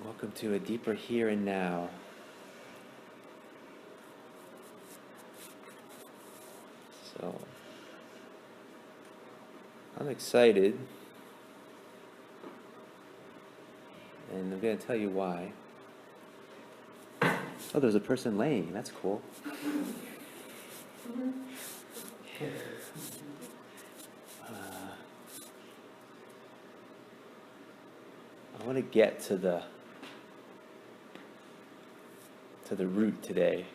Welcome to a deeper here and now. So, I'm excited, and I'm going to tell you why. Oh, there's a person laying. That's cool. I want to get to the root today,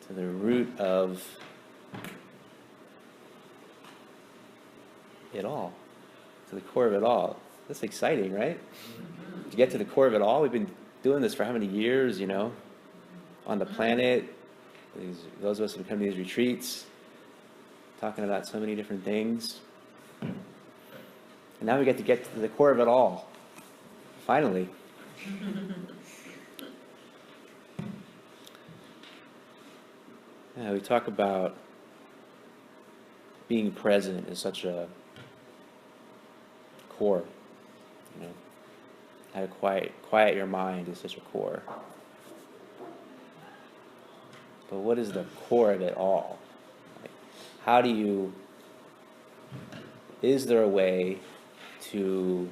to the root of it all, to the core of it all. That's exciting, right? To get to the core of it all. We've been doing this for how many years, on the planet. Those of us who come to these retreats, talking about so many different things. And now we get to the core of it all, finally. Yeah, we talk about being present is such a core, how to quiet your mind is such a core. But what is the core of it all? Like, is there a way to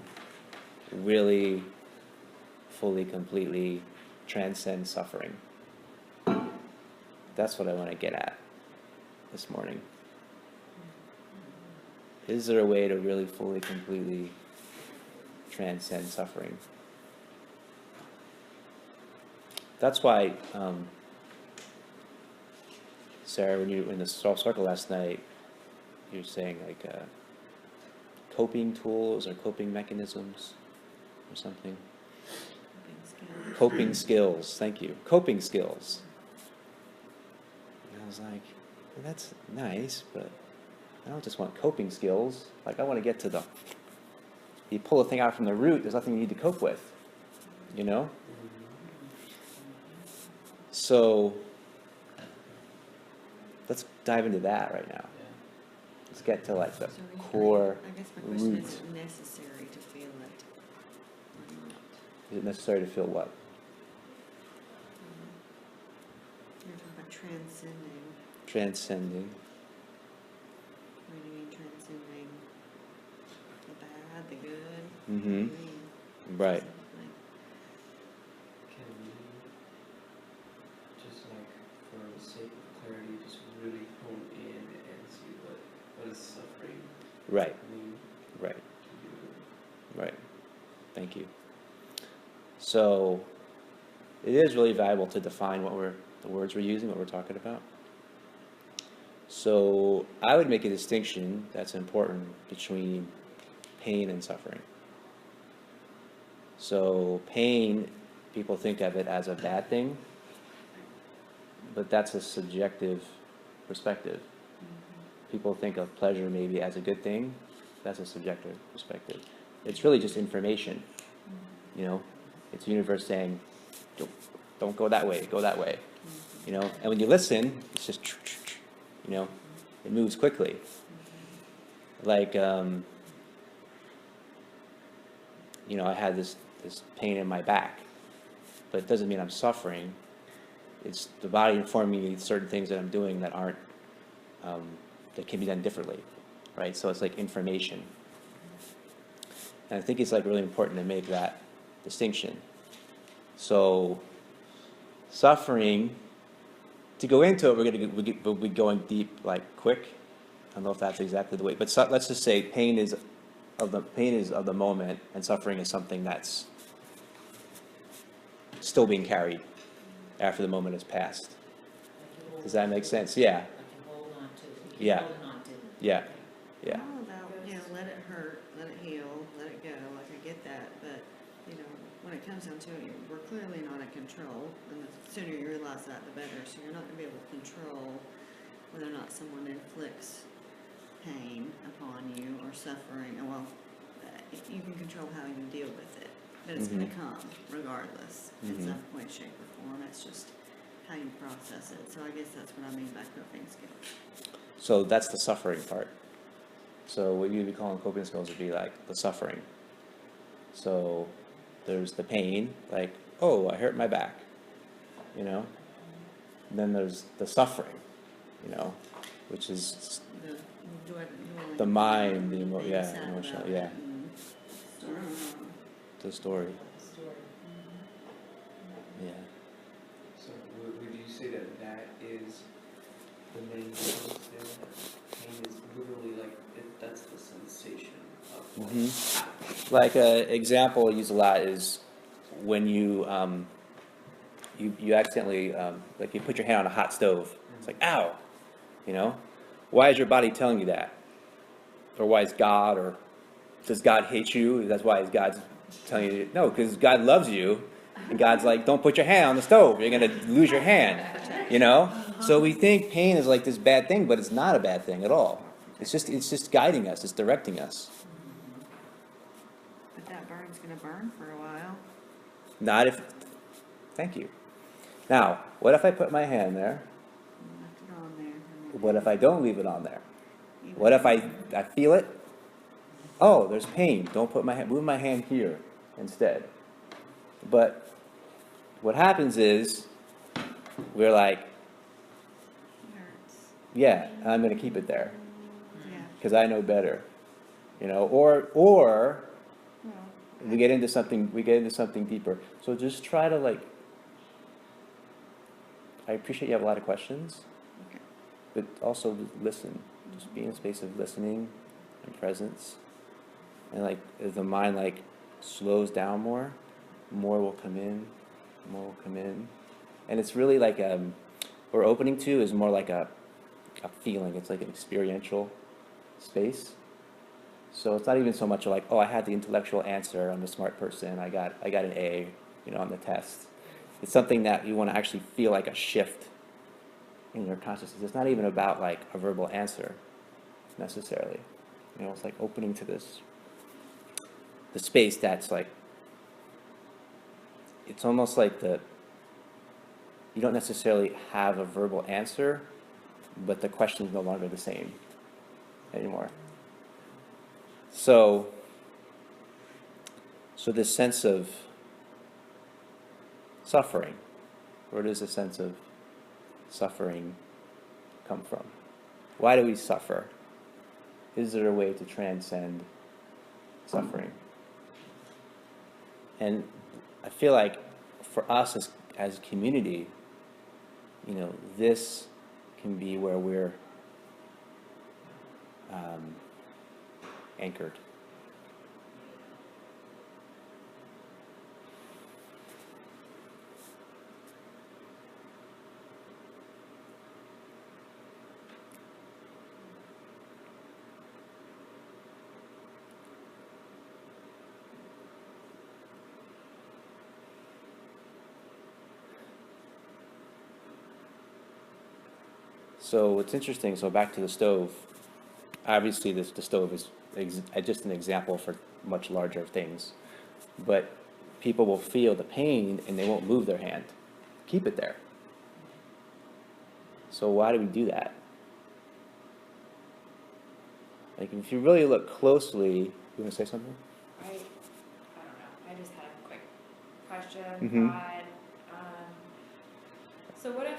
really, fully, completely transcend suffering? That's what I want to get at this morning. Is there a way to really, fully, completely transcend suffering? That's why, Sarah, when you were in the soft circle last night, you were saying like coping tools or coping mechanisms or something. Coping skills. Thank you. Coping skills. And I was like, well, that's nice, but I don't just want coping skills. Like, I want to get to you pull a thing out from the root, there's nothing you need to cope with, So, let's dive into that right now. Let's get to like the core I guess my question root. is it necessary to feel it or not? Is it necessary to feel what? You're talking about transcending. Transcending. What do you mean transcending? The bad, the good? Mm-hmm. What do you mean? Right. Specifically? Can we, just like for the sake of clarity, just really hone in and see what is suffering Right. mean Right. to you? Right. Thank you. So, it is really valuable to define the words we're using, what we're talking about. So, I would make a distinction that's important between pain and suffering. So, pain, people think of it as a bad thing, but that's a subjective perspective. People think of pleasure maybe as a good thing. That's a subjective perspective. It's really just information. It's the universe saying, don't go that way, go that way. And when you listen, it's just, it moves quickly. Like, I had this pain in my back, but it doesn't mean I'm suffering. It's the body informing me certain things that I'm doing that aren't, that can be done differently, right? So it's like information. And I think it's like really important to make that distinction. So suffering, to go into it, we'll be going deep, like quick. I don't know if that's exactly the way, but let's just say pain is of the moment, and suffering is something that's still being carried after the moment has passed. Does that make sense? Yeah. I can hold on to it. Yeah. Holding on to it. Yeah. Yeah. All about, let it hurt, let it heal, let it go. Like, I get that, but, when it comes down to it, we're clearly not in control, and the sooner you realize that, the better. So you're not going to be able to control whether or not someone inflicts pain upon you or suffering. And you can control how you deal with it, but it's going to come regardless in some way, shape, or form. It's just how you process it. So I guess that's what I mean by coping skills. So that's the suffering part. So what you'd be calling coping skills would be like the suffering. So There's the pain, like, oh, I hurt my back, you know? And then there's the suffering, you know, which is The dwelling the on mind, the being yeah, sad emotional, about yeah, it and, the story, Story. yeah. So would you say that that is the main difference there? Pain is literally like, that's the sensation of like, Mm-hmm. Like an example I use a lot is when you you accidentally like you put your hand on a hot stove. It's like, ow, you know. Why is your body telling you that? Or why is God, or does God hate you? That's why God's telling you no, because God loves you, and God's like, don't put your hand on the stove. You're gonna lose your hand, you know. So we think pain is like this bad thing, but it's not a bad thing at all. It's just guiding us. It's directing us. but that burn's gonna burn for a while. Not if. Thank you. Now, what if I put my hand there? Left it on there. and then What if I don't leave it on there? even- What if I feel it? Oh, there's pain. Don't put my hand, move my hand here instead. But what happens is we're like, It hurts. yeah, I'm going to keep it there Yeah. because I know better, you know. Or Well, we get into something deeper. So just try to like. I appreciate you have a lot of questions, okay. but also listen. Just be in a space of listening and presence. And like as the mind like slows down more will come in, more will come in. And it's really like we're opening to is more like a feeling. It's like an experiential space. So it's not even so much like, oh, I had the intellectual answer, I'm a smart person, I got an A, you know, on the test. It's something that you want to actually feel like a shift in your consciousness. It's not even about like a verbal answer necessarily. You know, it's like opening to the space that's like, it's almost like you don't necessarily have a verbal answer, but the question is no longer the same anymore. So this sense of suffering, where does the sense of suffering come from? Why do we suffer? Is there a way to transcend suffering? And I feel like for us as a community, you know, this can be where we're anchored. So it's interesting. So back to the stove. Obviously, the stove is just an example for much larger things. But people will feel the pain and they won't move their hand. Keep it there. So why do we do that? Like if you really look closely, you want to say something? I don't know. I just had a quick question. Mhm. Rod. So what if,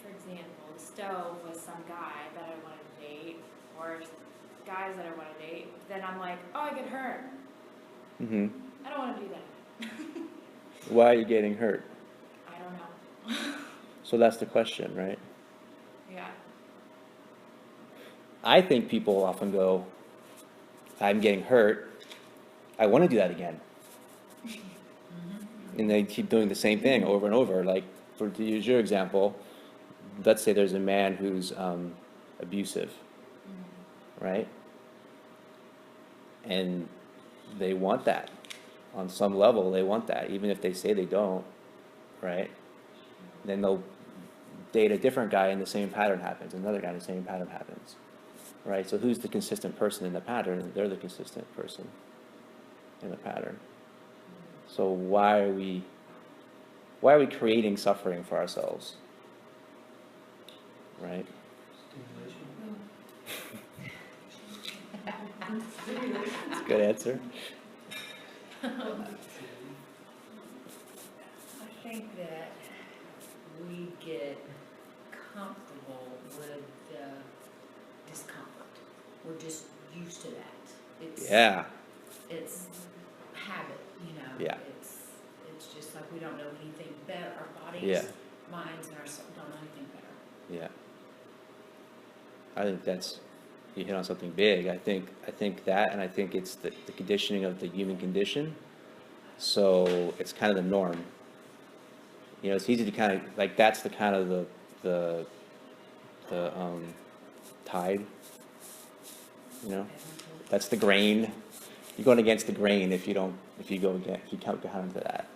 for example, the stove was some guy that I want to date, or guys that I want to date? Then I'm like, oh, I get hurt. Mm-hmm. I don't want to do that. Why are you getting hurt? I don't know. So that's the question, right? Yeah. I think people often go, I'm getting hurt. I want to do that again. And they keep doing the same thing over and over. Like, to use your example, let's say there's a man who's abusive, right? And they want that. On some level, they want that, even if they say they don't, right? Then they'll date a different guy and the same pattern happens. Another guy and the same pattern happens, right? So who's the consistent person in the pattern? They're the consistent person in the pattern. So why are we creating suffering for ourselves, right? Stimulation. That's a good answer. I think that we get comfortable with discomfort. We're just used to that. Yeah, It's habit, you know. Yeah. It's just like we don't know anything better. Our bodies, Yeah. minds, and our soul don't know anything better. yeah. I think that's, you hit on something big. I think that, and I think it's the conditioning of the human condition. So it's kind of the norm. You know, it's easy to kind of, like, that's the kind of the tide, you know? That's the grain. You're going against the grain if you go down into that.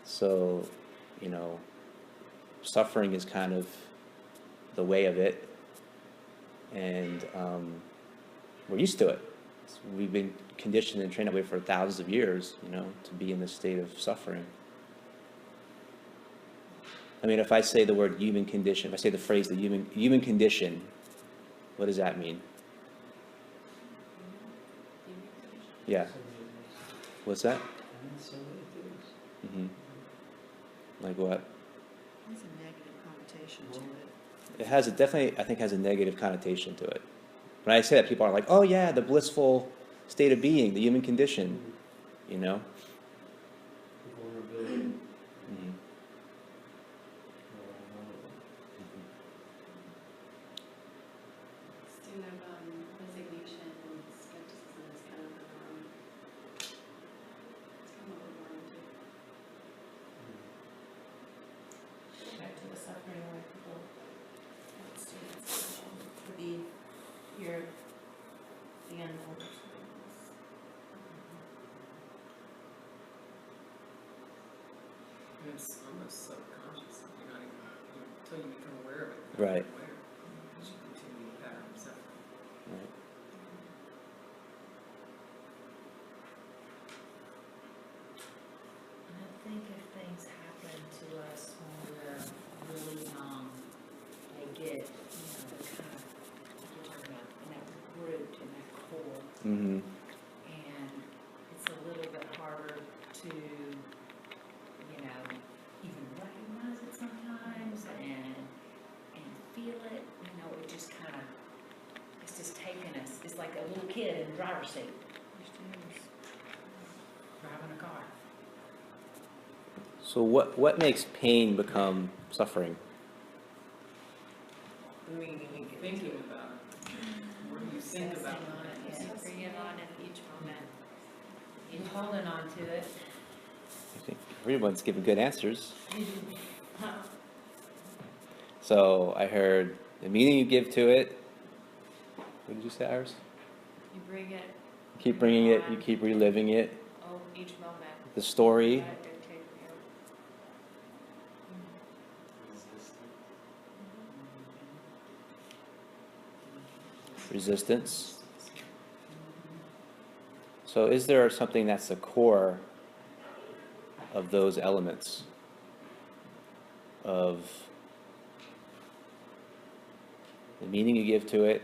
So, you know, suffering is kind of the way of it, and we're used to it. We've been conditioned and trained that way for thousands of years, you know, to be in this state of suffering. I mean, if I say the word human condition, if I say the phrase the human condition, what does that mean? Yeah. What's that? So many things. Like what? There's a negative connotation to it. It has definitely, I think, has a negative connotation to it. When I say that, people are like, "Oh yeah, the blissful state of being, the human condition," you know. Vulnerability. Student of resignation and skepticism is kind of the norm. It's kind of what we're born into. Back to the suffering where people, students, to be here, the unknown. It's almost subconscious. You're not even, until you become aware of it. Right. Aware. You should continue the pattern of suffering. Right. And I think if things happen to us when we're really young, they get, you know, they're kind of, like you're talking about, in that root, in that core. Mm-hmm. And it's a little bit harder to, you know, even recognize it sometimes and feel it. You know, it just kind of, it's just taking us. It's like a little kid in the driver's seat. Driving a car. So what makes pain become suffering? Thinking about it. What do you think about Obsessing on it, Yeah, yes. bring it on in each moment. You're holding on to it. I think everyone's giving good answers. So I heard the meaning you give to it. What did you say, Iris? You bring it, You keep bringing it. You keep reliving it. oh, each moment. The story. Let it dictate you. Resistance. So is there something that's the core of those elements of the meaning you give to it?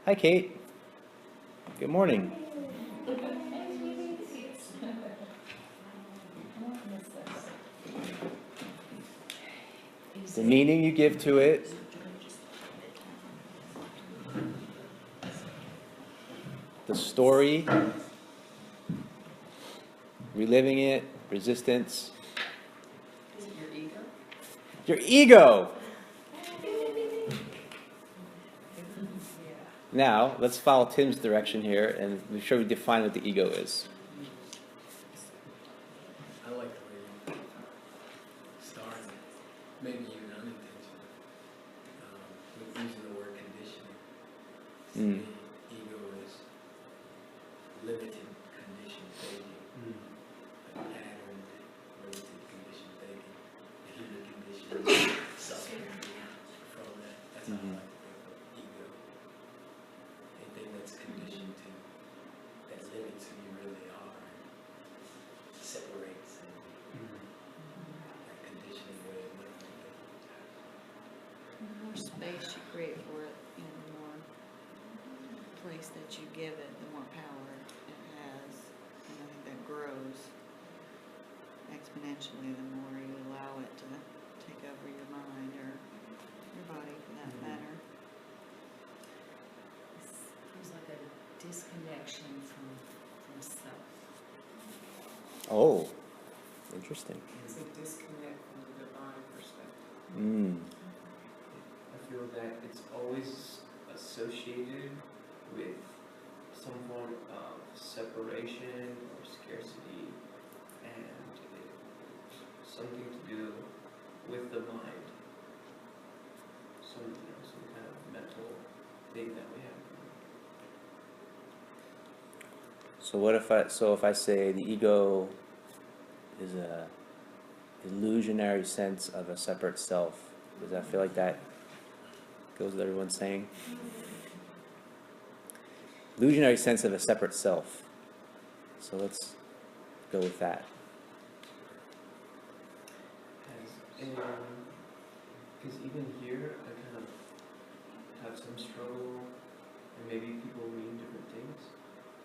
Hi, Kate. Good morning. The meaning you give to it, the story, reliving it, resistance. Is it your ego? Your ego! Now, let's follow Tim's direction here and make sure we define what the ego is. I like the way you started, maybe even unintentionally, with using the word conditioning. Mm. The ego is limited condition thinking, a patterned limited condition thinking. The human condition is suffering from that. That's how I like to think of ego. Anything that's conditioned to, that limits who you really are, separates and that conditioning way of living. The more space you create for it, you know, the more place that you give it, the more power it has. And I think grows exponentially the more you allow it to take over your mind or your body for that matter. It feels like a disconnection from self. Oh, interesting. It's a disconnect from the divine perspective. Mm. I feel that it's always associated with some form of separation or scarcity, and something to do with the mind. Some kind of mental thing that we have. So if I say the ego is a illusionary sense of a separate self, does that feel like that goes with everyone's saying? Illusionary sense of a separate self. So let's go with that. Because even here, I kind of have some struggle, and maybe people mean different things.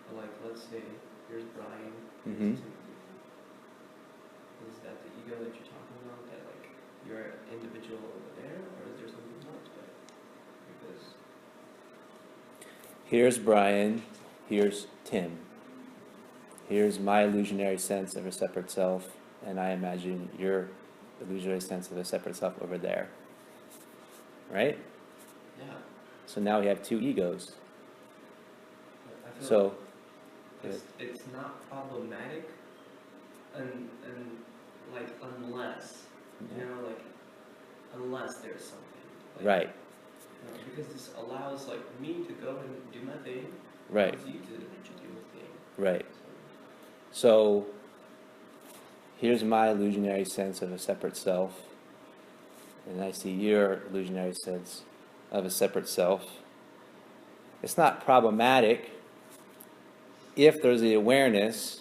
But like, let's say, here's Brian, here's Mm-hmm. Timothy. Is that the ego that you're talking about? That like, you're an individual over there, or is there something more to it? Because Here's Brian, here's Tim. Here's my illusionary sense of a separate self, and I imagine your illusionary sense of a separate self over there. Right? yeah, So now we have two egos. I feel So, it's not problematic, and like unless unless there's something. Like, right, because this allows like me to go and do my thing. right, Allows you to do your thing. right. So, here's my illusionary sense of a separate self, and I see your illusionary sense of a separate self. It's not problematic if there's the awareness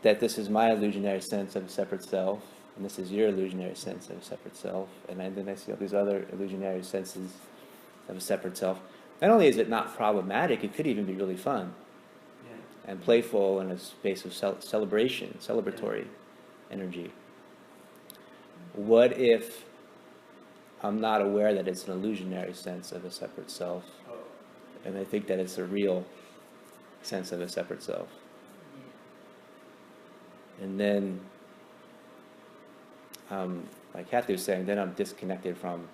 that this is my illusionary sense of a separate self, and this is your illusionary sense of a separate self, and then I see all these other illusionary senses of a separate self. Not only is it not problematic, it could even be really fun Yeah. and playful in a space of celebration, celebratory energy. What if I'm not aware that it's an illusionary sense of a separate self, Oh, and I think that it's a real sense of a separate self? And then, like Kathy was saying, then I'm disconnected from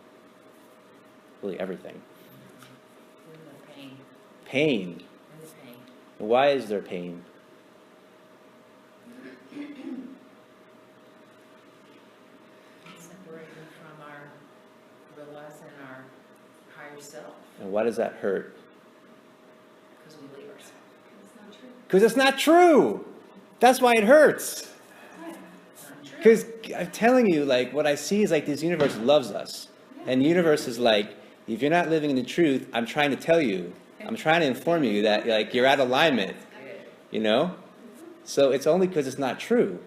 really everything. We're in the pain. Pain. In the pain. Why is there pain? Separating from our realizing our higher self, And why does that hurt? because we leave ourselves. It's not true. Because it's not true. That's why it hurts. It's not true. Because I'm telling you, like, what I see is like this universe loves us. And the universe is like, if you're not living in the truth, I'm trying to tell you. I'm trying to inform you that like you're out of alignment. You know? So it's only because it's not true.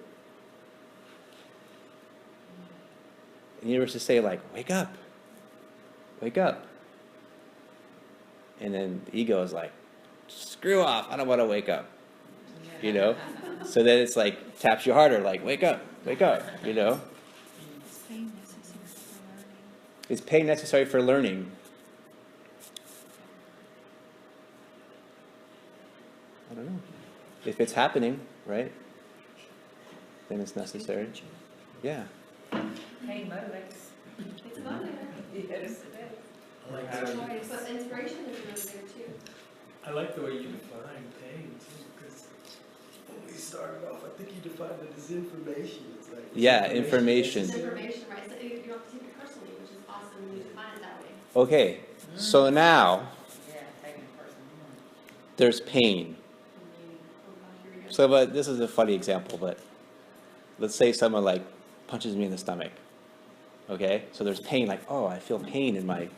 The universe is saying like, wake up. Wake up. And then the ego is like, screw off, I don't want to wake up. You know? So then it's like, taps you harder, like, wake up, you know? Is pain necessary for learning? Is pain necessary for learning? I don't know. If it's happening, right? Then it's necessary. Yeah. Pain motivates. It's a motivator. Yes, it is. I like the way you, But inspiration is a motivator too. I like the way you define pain too, because when we started off, I think you defined it as information. It's like Yeah, information. It's information, right? So you don't have to take it personally, which is awesome when you define it that way. Okay, so now Yeah, taking it personally. there's pain. And you, oh gosh, here we go. So, but this is a funny example, but let's say someone like punches me in the stomach. Okay, so there's pain, like, oh, I feel pain in my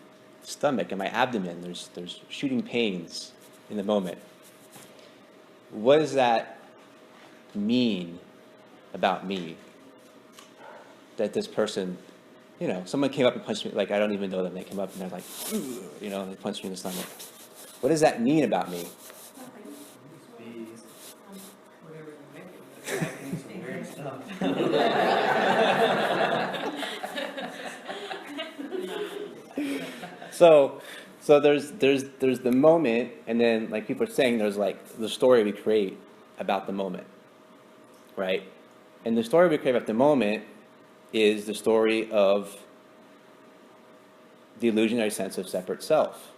stomach and my abdomen. There's shooting pains in the moment. What does that mean about me? That this person, you know, someone came up and punched me, like I don't even know them. They came up and they're like, "Ooh," you know, they punched me in the stomach. What does that mean about me? Nothing. be Whatever you make it. So there's the moment, and then like people are saying, there's like the story we create about the moment, right? And the story we create about the moment is the story of the illusionary sense of separate self.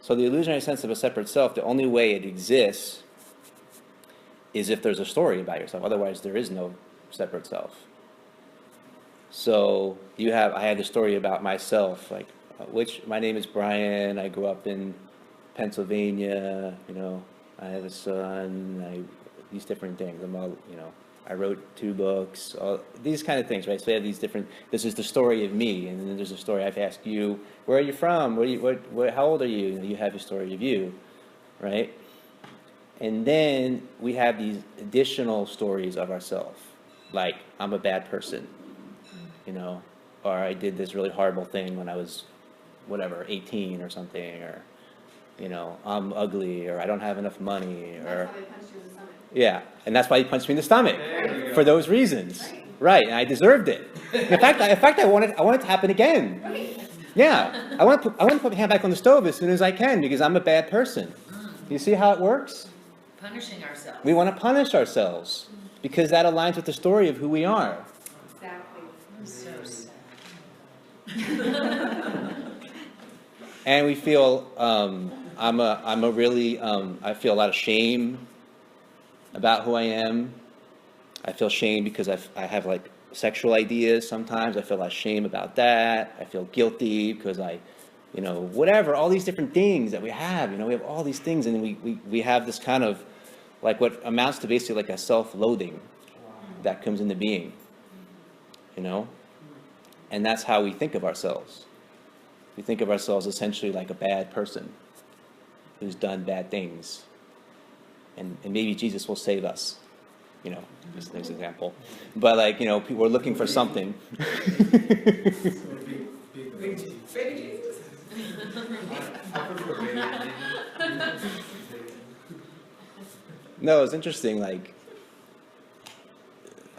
So the illusionary sense of a separate self, the only way it exists is if there's a story about yourself. Otherwise, there is no separate self. So I had the story about myself, like, my name is Brian, I grew up in Pennsylvania, I have a son, these different things. I wrote 2 books, all these kind of things, right? So I have these different, this is the story of me, and then there's a story I've asked you, where are you from? How old are you? You have a story of you, right? And then we have these additional stories of ourselves, like, I'm a bad person, or I did this really horrible thing when I was, 18 or something, or, I'm ugly, or I don't have enough money, or... That's how they punched you in the stomach. Yeah, and that's why he punched me in the stomach, for those reasons. Right, and I deserved it. In fact, I want it to happen again. Yeah, I want to put my hand back on the stove as soon as I can, because I'm a bad person. You see how it works? Punishing ourselves. We want to punish ourselves, because that aligns with the story of who we are. Exactly. So sad. And we feel, I feel a lot of shame about who I am. I feel shame because I have like sexual ideas sometimes. I feel a lot of shame about that. I feel guilty because whatever, all these different things that we have, we have all these things, and then we have this kind of, like, what amounts to basically like a self-loathing that comes into being, and that's how we think of ourselves. We think of ourselves essentially like a bad person who's done bad things, and maybe Jesus will save us, just an example. But people are looking for something. No, it's interesting, it's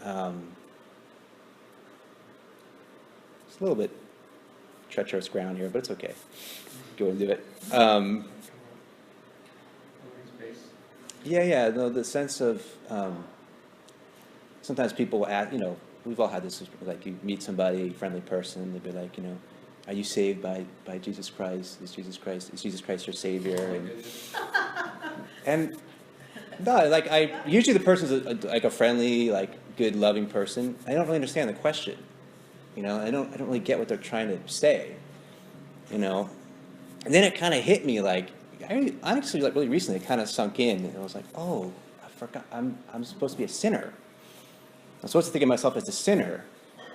a little bit treacherous ground here, but it's okay. Go and do it. Open space. Yeah, no, the sense of, sometimes people will ask, we've all had this, like, you meet somebody, friendly person, they'll be like, are you saved by Jesus Christ? Is Jesus Christ your Savior? And no, like, usually the person's like a friendly, like, good, loving person. I don't really understand the question. I don't really get what they're trying to say. And then it kind of hit me, like, honestly, like, really recently, it kind of sunk in, and I was like, oh, I forgot, I'm supposed to be a sinner. I'm supposed to think of myself as a sinner.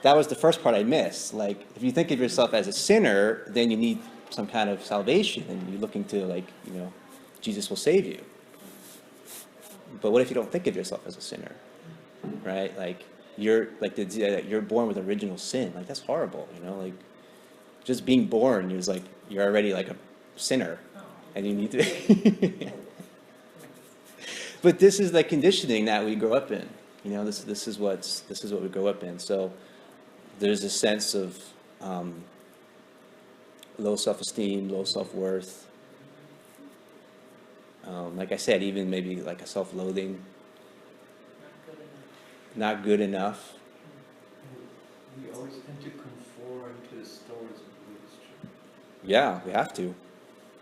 That was the first part I missed. Like, if you think of yourself as a sinner, then you need some kind of salvation, and you're looking to, like, Jesus will save you. But what if you don't think of yourself as a sinner, right? Like, you're born with original sin. Like, that's horrible, like, just being born, you're already like a sinner, and you need to. But this is the conditioning that we grow up in. This is what we grow up in. So there's a sense of low self-esteem, low self-worth. Like I said, even maybe like a self-loathing. Not good enough. We always tend to conform to the stories of belief is true. Yeah, we have to.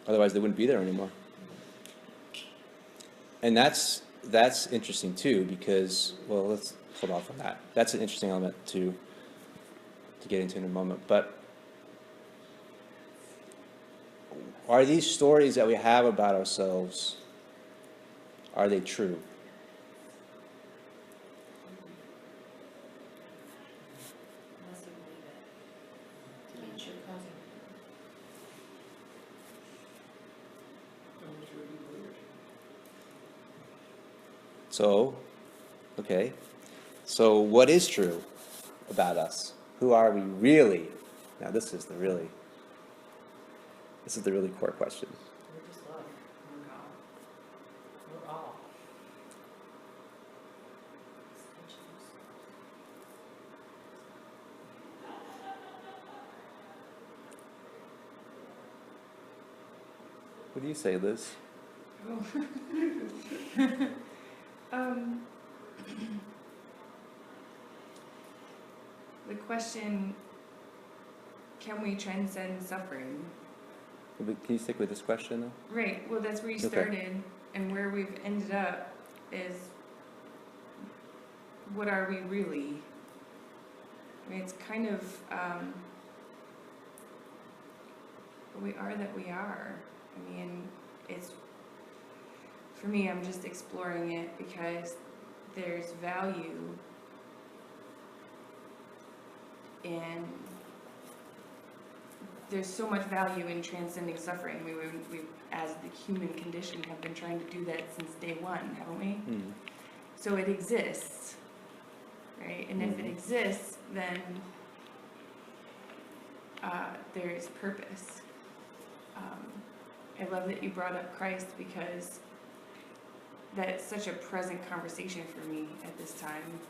Otherwise, they wouldn't be there anymore. And that's interesting too, because, well, let's hold off on that. That's an interesting element to get into in a moment. But are these stories that we have about ourselves, are they true? Unless you believe it. It's your cousin. So, okay. So what is true about us? Who are we really? Now this is the really core question. We're just love. We're God. We're all. What do you say, Liz? The question, can we transcend suffering? Can you stick with this question, though? Right, well, that's where you Okay. started, and where we've ended up is, what are we really? I mean, it's kind of, we are that we are. I mean, it's, for me, I'm just exploring it because there's value in, there's so much value in transcending suffering. We, as the human condition, have been trying to do that since day one, haven't we? Mm. So it exists, right? And if it exists, then there is purpose. I love that you brought up Christ, because that's such a present conversation for me at this time.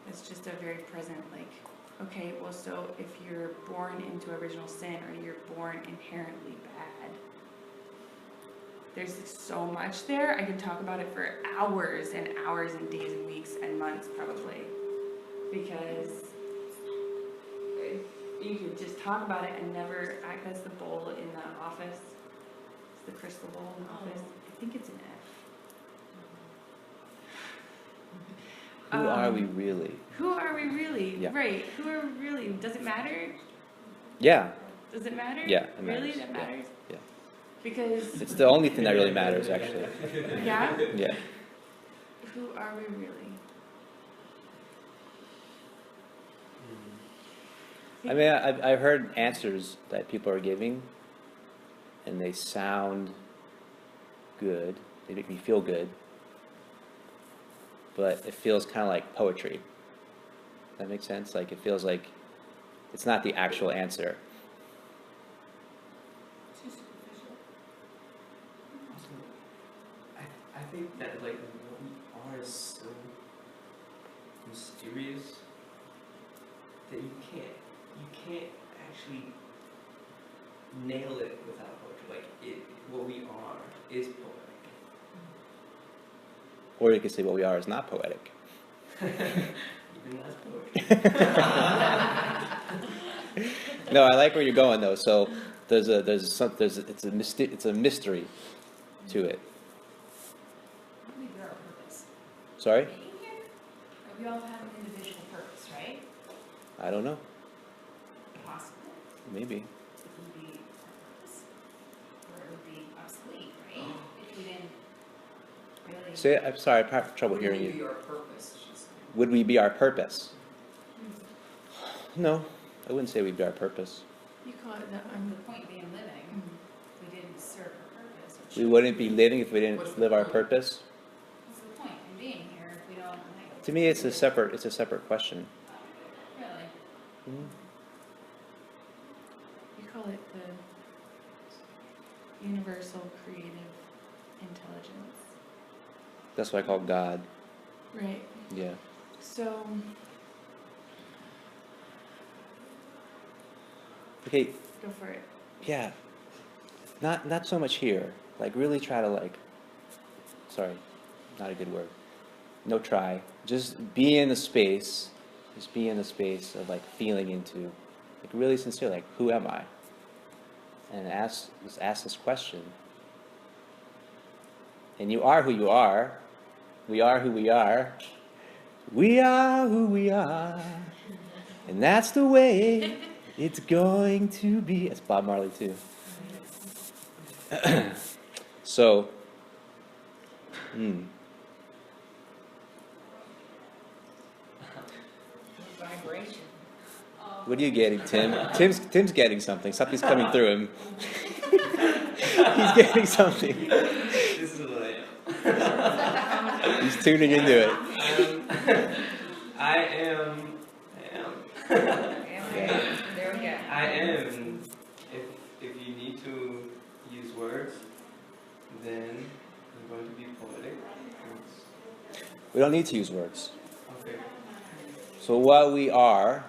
It's just a very present, like, okay, well, so if you're born into original sin, or you're born inherently bad, there's so much there. I could talk about it for hours and hours and days and weeks and months probably, because you could just talk about it and never act as the bowl in the office. It's the crystal bowl in the office. I think it's an F. Who are we really? Who are we really? Yeah. Right. Who are we really? Does it matter? Yeah. Does it matter? Yeah, it Really? matters. That Yeah. matters? Yeah. Because, It's the only thing that really matters, actually. yeah? Yeah. Who are we really? I mean, I've heard answers that people are giving, and they sound good. They make me feel good. But it feels kind of like poetry. Does that make sense? Like, it feels like it's not the actual answer. Too superficial. I think that like what we are is so mysterious that you can't actually nail it without poetry. Like what we are is poetic. Or you could say what we are is not poetic. Even less poetry. No, I like where you're going though. So it's a mystery to it. Maybe we're our purpose. Sorry? Being here, we all have an individual purpose, right? I don't know. Possible. Maybe. It would be our purpose. Or it would be obsolete, right? If we didn't really. Say, I'm sorry, I have trouble hearing Wouldn't it you. be our purpose, she said. Would we be our purpose? No, I wouldn't say we'd be our purpose. You call it the The point being living, if we didn't serve our purpose. Which We wouldn't be living if we What's didn't the live our point? purpose. What's the point in being here if we don't like? To me, it's a separate question. Really? Mm. You call it the universal creative intelligence. That's what I call God. Right. Yeah. So, Okay. go for it. Yeah. Not so much here. Like, really try to sorry, not a good word. No try. Just be in the space. Just be in the space of feeling into, really sincere, who am I? And just ask this question. And you are who you are. We are who we are. We are who we are. And that's the way it's going to be. It's Bob Marley too. So, Vibration. what are you getting, Tim? Tim's getting something. Something's coming through him. He's getting something. This is what I am. He's tuning into it. I am. There we go. I am. If you need to use words, then I'm going to be poetic. We don't need to use words. Okay. So what we are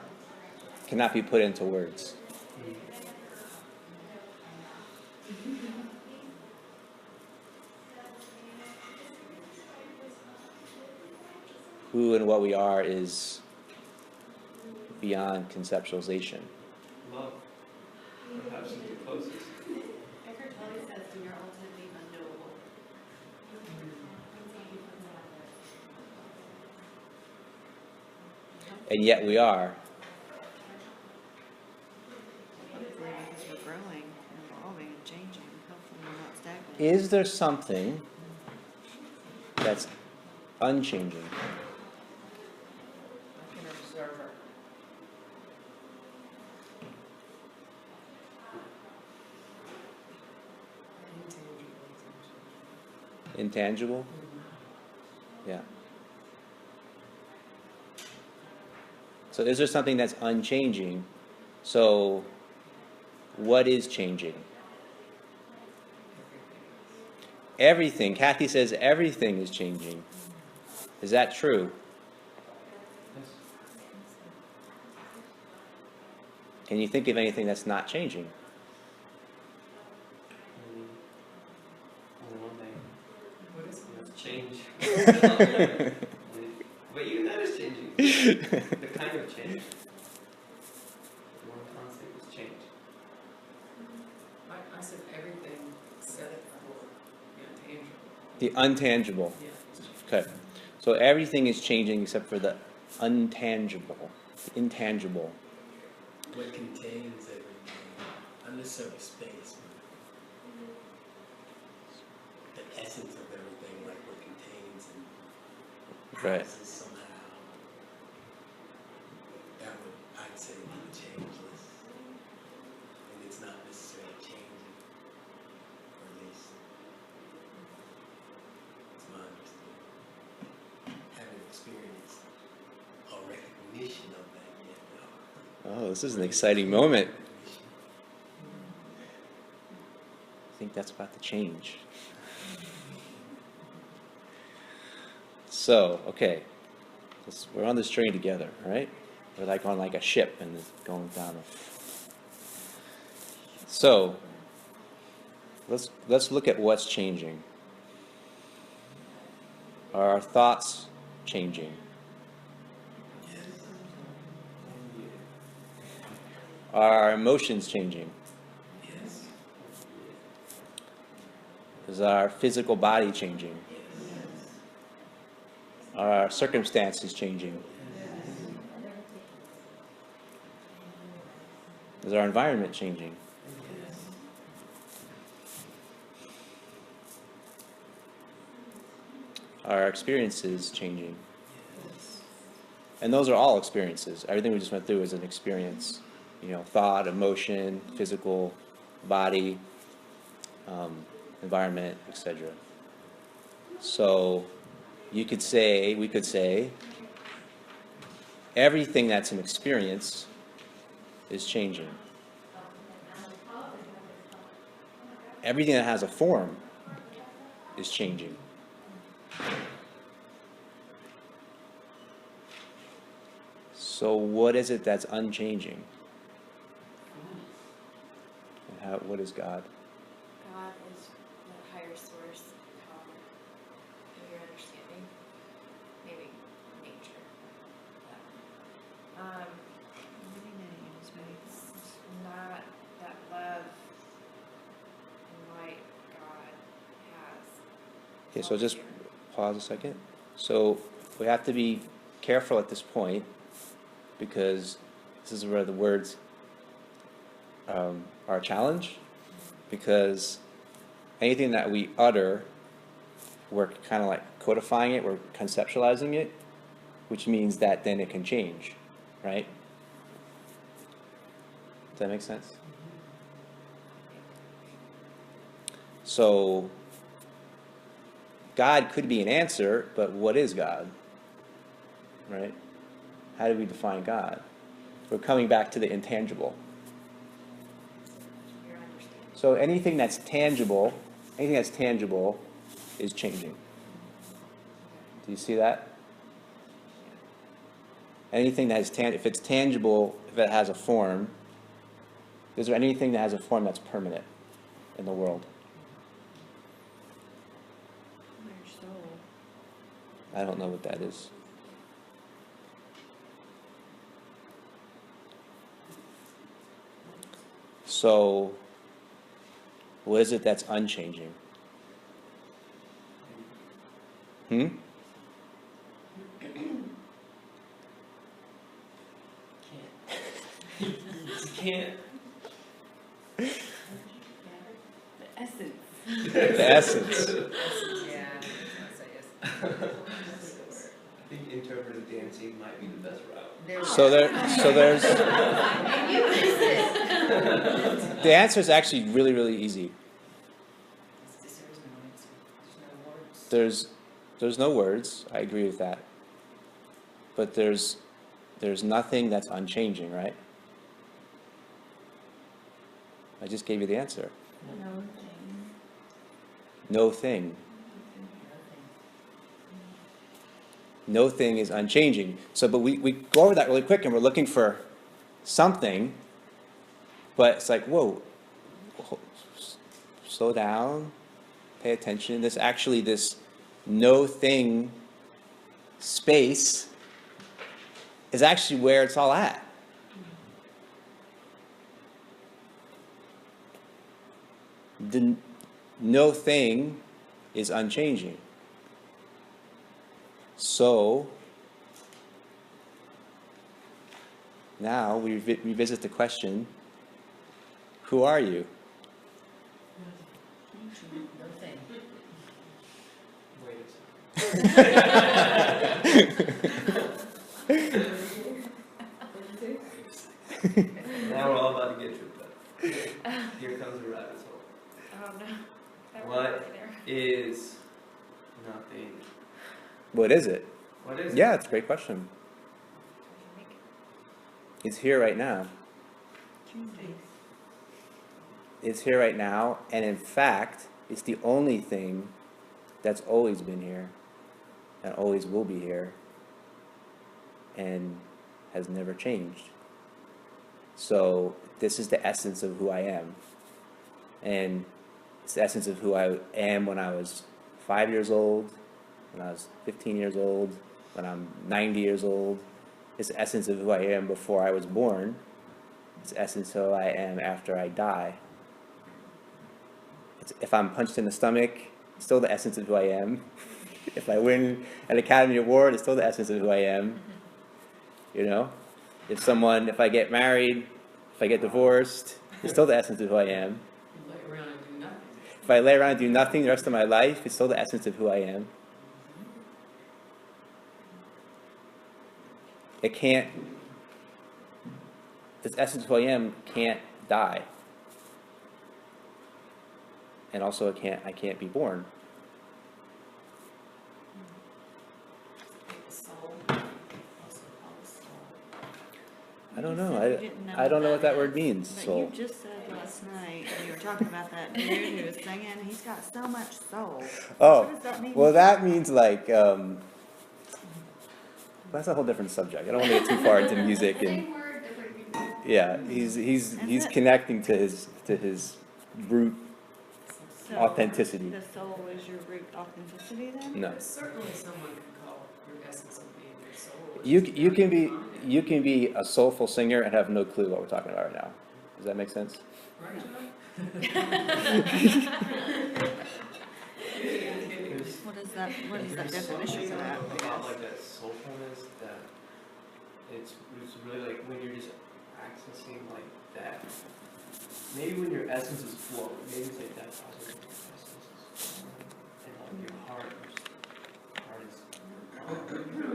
cannot be put into words. who and what we are is beyond conceptualization. Love. Perhaps is the closest. Eckhart Tolle says when you're ultimately unknowable. And yet we are. Hopefully, because we're growing, and evolving, and changing, hopefully we're not stagnant. Is there something that's unchanging? Like an observer. Intangible? Yeah. So is there something that's unchanging? So what is changing? Everything. Kathy says everything is changing. Is that true? Yes. Can you think of anything that's not changing? Only one thing. What is It's change. But even that is changing. The kind of change. The one constant is change. I said everything except for the intangible. The untangible. Yeah. Okay. So everything is changing except for the untangible, the intangible. What contains everything, unnecessary space. The essence of everything, like what contains and Right. houses somehow. That would, I'd say, be changeless. And it's not necessarily changing, or at least it's my understanding. Haven't experienced a recognition of that yet, though. Oh, this is an exciting moment. I think that's about to change. So, okay. We're on this journey together, right? We're like on like a ship and it's going down. So, let's look at what's changing. Are our thoughts changing? Are our emotions changing? Yes. Is our physical body changing? Are our circumstances changing? Is our environment changing? Are our experiences changing? And those are all experiences. Everything we just went through is an experience. You know, thought, emotion, physical, body, environment, etc. So we could say, everything that's an experience is changing. Everything that has a form is changing. So what is it that's unchanging? And what is God? God is the higher source, power, your understanding, maybe nature. Many names, It's not that love and light God has. Okay, so just pause a second. So we have to be careful at this point because this is where the words are a challenge, because anything that we utter, we're kind of like codifying it, we're conceptualizing it, which means that then it can change, right? Does that make sense? So God could be an answer, but what is God? Right? How do we define God? We're coming back to the intangible. Your understanding. So anything that's tangible is changing. Do you see that? Anything that is if it's tangible, if it has a form, is there anything that has a form that's permanent in the world? your soul. I don't know what that is. So, what is it that's unchanging? Hmm? You can't. The essence. The essence. Yeah, I'll say yes. I think interpretive dancing might be the best route. So there's, the answer is actually really, really easy. There's no words, I agree with that. But there's nothing that's unchanging, right? I just gave you the answer. No thing. No thing is unchanging. So, but we go over that really quick and we're looking for something, but it's like, whoa, slow down, pay attention. This actually, this no thing space is actually where it's all at. The no thing is unchanging. So now we revisit the question, who are you? No thing. Wait a second. Now we're all about to get tripped up. Here comes the rabbit hole. Oh no. That What went there. is nothing? What is it? What is Yeah, it? it's a great question. It's here right now. It's here right now, and in fact, it's the only thing that's always been here, and always will be here, and has never changed. So this is the essence of who I am. And it's the essence of who I am when I was 5 years old, when I was 15 years old, when I'm 90 years old. It's the essence of who I am before I was born. It's the essence of who I am after I die. If I'm punched in the stomach, it's still the essence of who I am. If I win an Academy Award, it's still the essence of who I am. You know? If I get married, if I get divorced, it's still the essence of who I am. You lay around and do nothing. If I lay around and do nothing the rest of my life, it's still the essence of who I am. It can't, this essence of who I am can't die. And also I can't be born. The soul, also called the soul. I don't know. I don't know what that word means, But soul. you just said last night, when you were talking about that dude who was singing, he's got so much soul. Oh, What does that mean? well, that means like, that's a whole different subject. I don't want to get too far into music and, Same word, different people. yeah, he's it? connecting to his root So, authenticity. The soul is your root authenticity then? No. Certainly someone could call your essence of being your soul. You can be a soulful singer and have no clue what we're talking about right now. Does that make sense? Right, John? What is that definition of that? About like that soulfulness, that it's really like when you're just accessing like that. Maybe when your essence is flowing, maybe it's like that process of your essence is flowing, and like your heart is.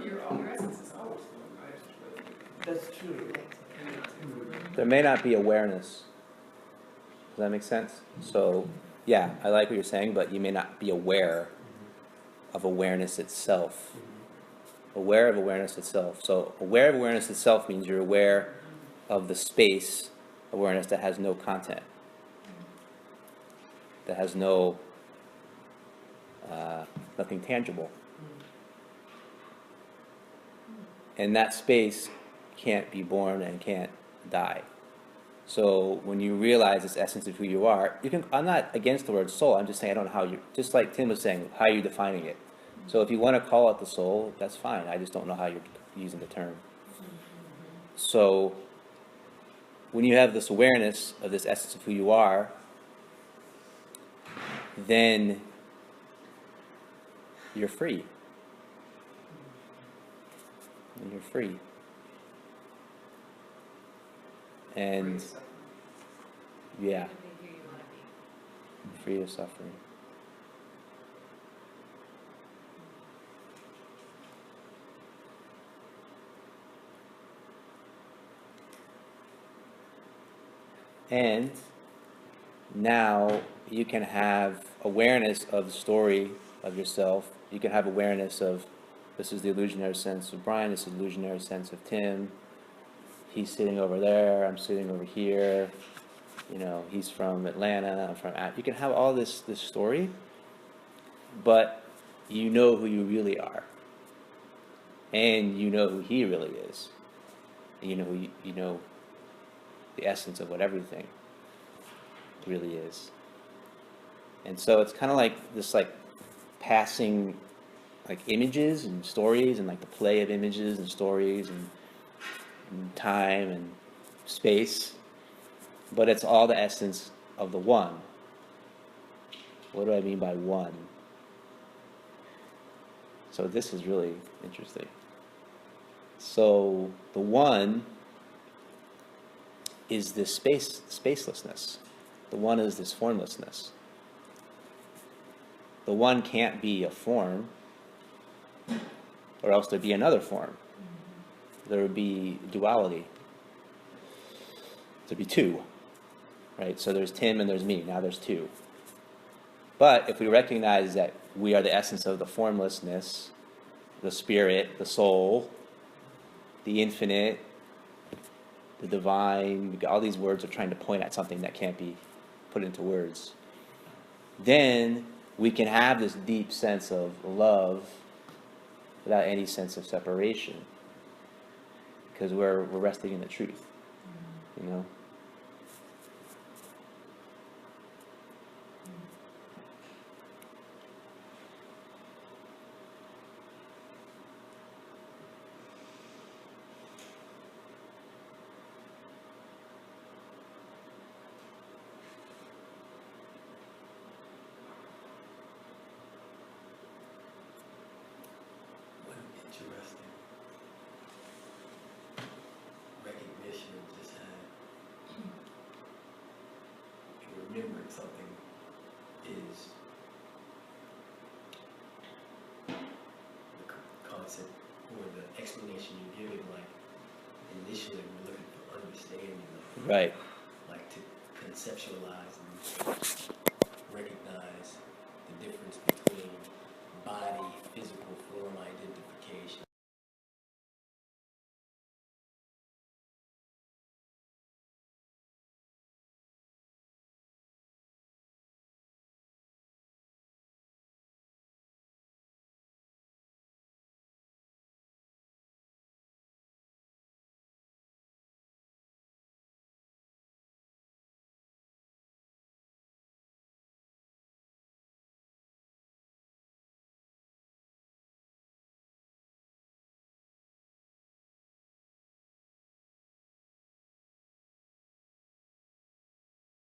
Your essence is always flowing, right? That's true. There may not be awareness. Does that make sense? So, yeah, I like what you're saying, but you may not be aware of awareness itself. Aware of awareness itself. So, aware of awareness itself means you're aware of the space awareness that has no content, that has no, nothing tangible. And that space can't be born and can't die. So when you realize this essence of who you are, I'm not against the word soul, I'm just saying I don't know how just like Tim was saying, how are you defining it? So if you want to call it the soul, that's fine, I just don't know how you're using the term. So when you have this awareness of this essence of who you are, then you're free. And you're free. And yeah, Be who you wanna be. free of suffering. And now you can have awareness of the story of yourself. You can have awareness of, this is the illusionary sense of Brian, this is the illusionary sense of Tim. He's sitting over there, I'm sitting over here. You know, he's from Atlanta, I'm from, you can have all this story, but you know who you really are. And you know who he really is. You know who you know the essence of what everything really is. And so it's kind of like this, like, passing, like, images and stories, and like the play of images and stories and time and space, but it's all the essence of the one. What do I mean by one? So this is really interesting. So the one is this spacelessness. The one is this formlessness. The one can't be a form, or else there'd be another form. There would be duality. There'd be two, right? So there's Tim and there's me. Now there's two. But if we recognize that we are the essence of the formlessness, the spirit, the soul, the infinite, the divine, all these words are trying to point at something that can't be put into words, then we can have this deep sense of love without any sense of separation, because we're resting in the truth, you know. What an interesting recognition of just how remembering something is the concept or the explanation you're giving. Like, initially we're looking for understanding, Right. like to conceptualize and